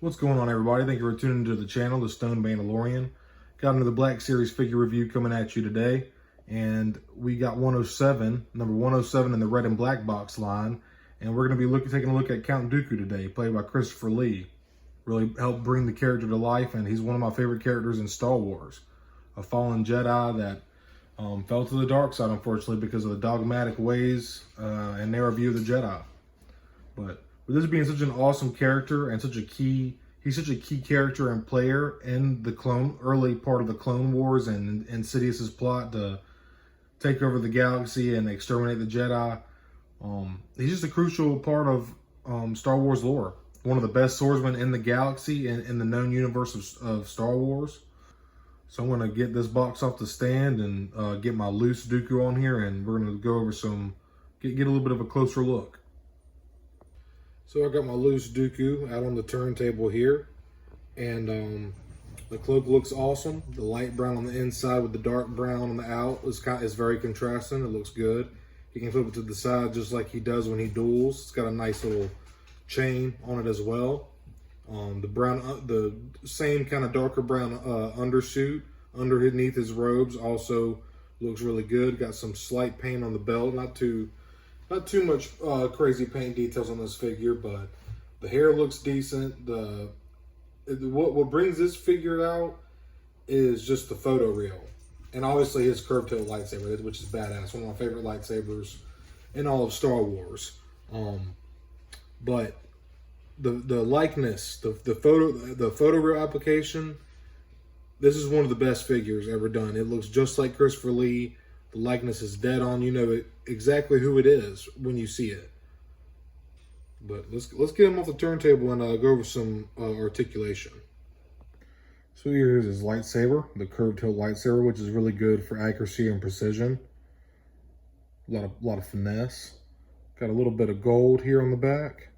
What's going on, everybody? Thank you for tuning into the channel, The Stone Mandalorian. Got another Black Series figure review coming at you today. And we got 107, number 107 in the red and black box line. And we're going to be taking a look at Count Dooku today, played by Christopher Lee. Really helped bring the character to life, and he's one of my favorite characters in Star Wars. A fallen Jedi that fell to the dark side, unfortunately, because of the dogmatic ways and narrow view of the Jedi. But with this being such an awesome character and he's such a key character and player in the early part of the Clone Wars and Sidious's plot to take over the galaxy and exterminate the Jedi. He's just a crucial part of Star Wars lore. One of the best swordsmen in the galaxy and in the known universe of Star Wars. So I'm going to get this box off the stand and get my loose Dooku on here, and we're going to go over get a little bit of a closer look. So I got my loose Dooku out on the turntable here, and the cloak looks awesome. The light brown on the inside with the dark brown on the out is very contrasting. It looks good. He can flip it to the side just like he does when he duels. It's got a nice little chain on it as well. The same kind of darker brown undersuit underneath his robes also looks really good. Got some slight paint on the belt, not too much crazy paint details on this figure, but the hair looks decent. What brings this figure out is just the photo reel, and obviously his curved hilt lightsaber, which is badass. One of my favorite lightsabers in all of Star Wars. But the likeness, the photo reel application, this is one of the best figures ever done. It looks just like Christopher Lee. The likeness is dead on. You know exactly who it is when you see it. But let's get him off the turntable and go over some articulation. So here's his lightsaber, the curved hilt lightsaber, which is really good for accuracy and precision. A lot of finesse. Got a little bit of gold here on the back.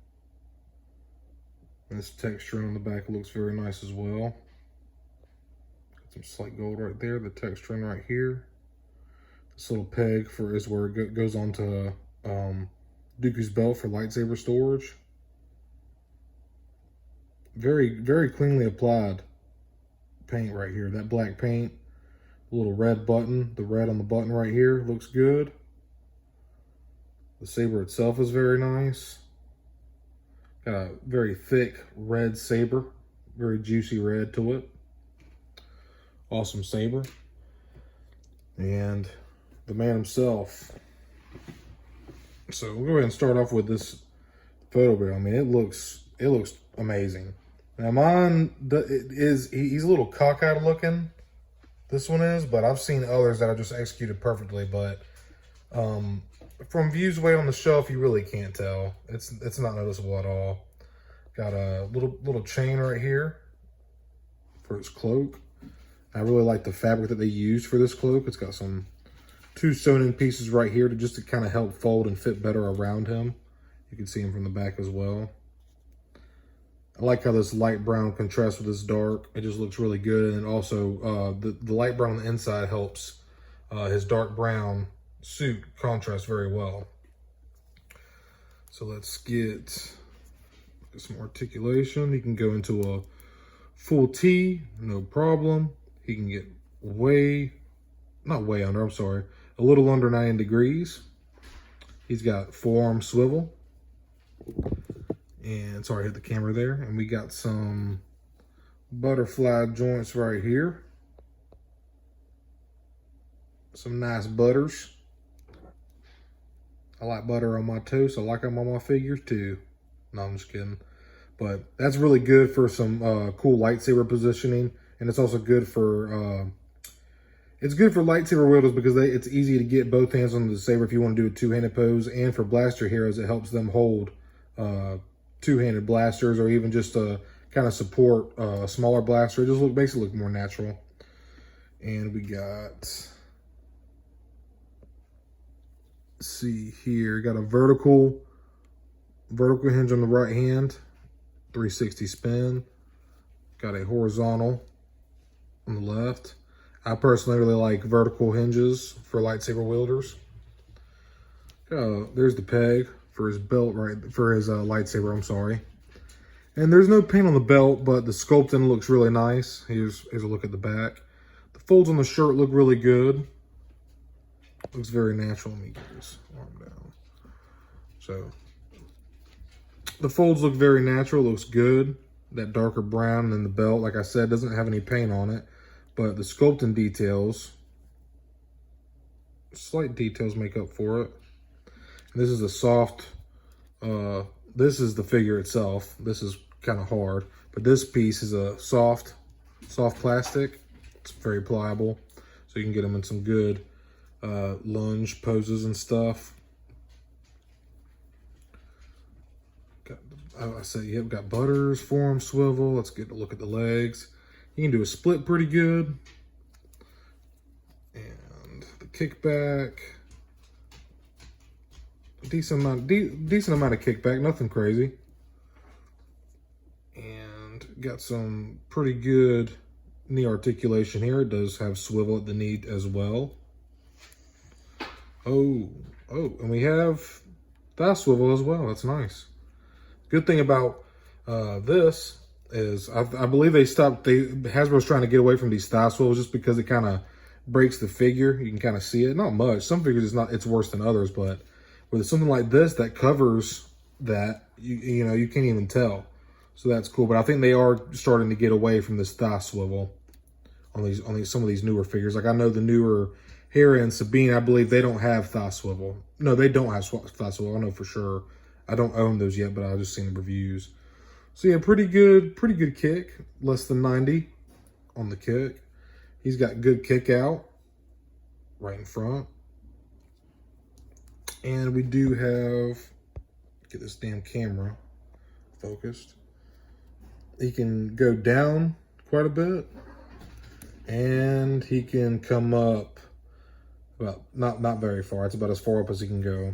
This texture on the back looks very nice as well. Got some slight gold right there. The texturing right here. This little peg is where it goes onto Dooku's belt for lightsaber storage. Very, very cleanly applied paint right here. That black paint, the little red button, the red on the button right here looks good. The saber itself is very nice. Got a very thick red saber, very juicy red to it. Awesome saber. And the man himself. So we'll go ahead and start off with this photo reel. I mean, it looks amazing. Now mine he's a little cockeyed looking. This one is, but I've seen others that are just executed perfectly. But from views way on the shelf, you really can't tell. It's not noticeable at all. Got a little chain right here for his cloak. I really like the fabric that they used for this cloak. It's got two sewn in pieces right here to kind of help fold and fit better around him. You can see him from the back as well. I like how this light brown contrasts with this dark. It just looks really good. And also the light brown on the inside helps his dark brown suit contrast very well. So let's get some articulation. He can go into a full T, no problem. He can get not way under, I'm sorry, a little under 90 degrees. He's got forearm swivel. And sorry, I hit the camera there. And we got some butterfly joints right here. Some nice butters. I like butter on my toast. I like them on my figures too. No, I'm just kidding. But that's really good for some cool lightsaber positioning. And it's also good for lightsaber wielders because it's easy to get both hands on the saber if you want to do a two-handed pose. And for blaster heroes, it helps them hold two-handed blasters, or even just to kind of support a smaller blaster. It just makes it look more natural. And we got, let's see here, got a vertical hinge on the right hand, 360 spin. Got a horizontal on the left. I personally really like vertical hinges for lightsaber wielders. There's the peg for his belt, for his lightsaber, I'm sorry. And there's no paint on the belt, but the sculpting looks really nice. Here's a look at the back. The folds on the shirt look really good. Looks very natural. Let me get this arm down. So the folds look very natural. Looks good. That darker brown in the belt, like I said, doesn't have any paint on it, but the sculpting details, slight details make up for it. And this is a soft, this is the figure itself. This is kind of hard, but this piece is a soft plastic. It's very pliable, so you can get them in some good lunge poses and stuff. I said, yep, got butters, form, swivel. Let's get a look at the legs. You can do a split pretty good. And the kickback, decent amount of kickback, nothing crazy. And got some pretty good knee articulation here. It does have swivel at the knee as well. Oh, and we have thigh swivel as well. That's nice. Good thing about this is I believe Hasbro's trying to get away from these thigh swivels just because it kind of breaks the figure. You can kind of see it. Not much. Some figures it's worse than others, but with something like this that covers that, you know, you can't even tell. So that's cool. But I think they are starting to get away from this thigh swivel on some of these newer figures. Like I know the newer Hera and Sabine, I believe they don't have thigh swivel. No, they don't have thigh swivel. I know for sure. I don't own those yet, but I've just seen the reviews. So yeah, pretty good kick. Less than 90 on the kick. He's got good kick out right in front. And we do have, get this damn camera focused. He can go down quite a bit. And he can come up about, not very far. It's about as far up as he can go.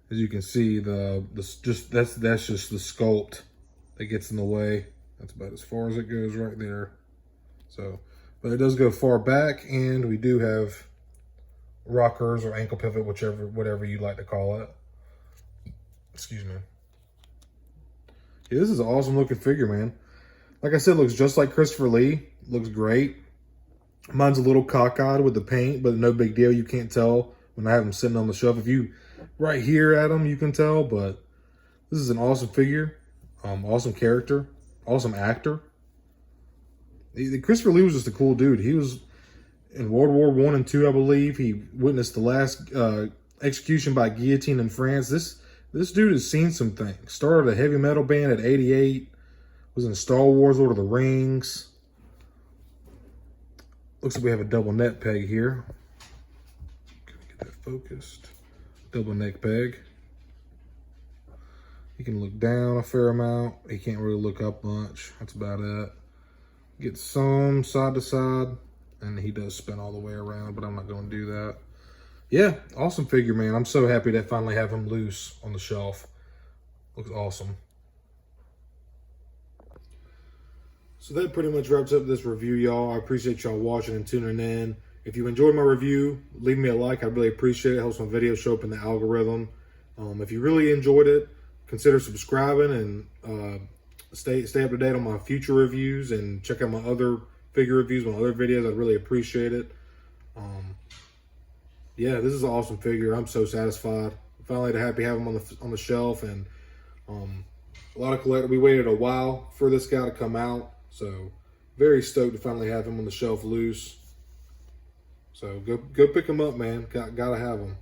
As you can see, that's just the sculpt that gets in the way. That's about as far as it goes right there. So, but it does go far back, and we do have rockers or ankle pivot, whatever you like to call it. Excuse me. Yeah, this is an awesome looking figure, man. Like I said, it looks just like Christopher Lee. Looks great. Mine's a little cockeyed with the paint, but no big deal. You can't tell when I have him sitting on the shelf. If you right here at him, you can tell, but this is an awesome figure, awesome character, awesome actor. Christopher Lee was just a cool dude. He was in World War I and II, I believe. He witnessed the last execution by guillotine in France. This dude has seen some things. Started a heavy metal band at 88. Was in Star Wars, Lord of the Rings. Looks like we have a double neck peg here. Can we get that focused? Double neck peg. He can look down a fair amount. He can't really look up much. That's about it. Get some side to side, and he does spin all the way around, but I'm not going to do that. Yeah, awesome figure, man. I'm so happy to finally have him loose on the shelf. Looks awesome. So that pretty much wraps up this review, y'all. I appreciate y'all watching and tuning in. If you enjoyed my review, leave me a like. I'd really appreciate it. It helps my videos show up in the algorithm. If you really enjoyed it, consider subscribing and stay up to date on my future reviews and check out my other figure reviews, my other videos. I'd really appreciate it. Yeah, this is an awesome figure. I'm so satisfied. Finally happy to have him on the shelf, and a lot of collectors. We waited a while for this guy to come out, so very stoked to finally have him on the shelf loose. So go pick him up, man. Gotta have him.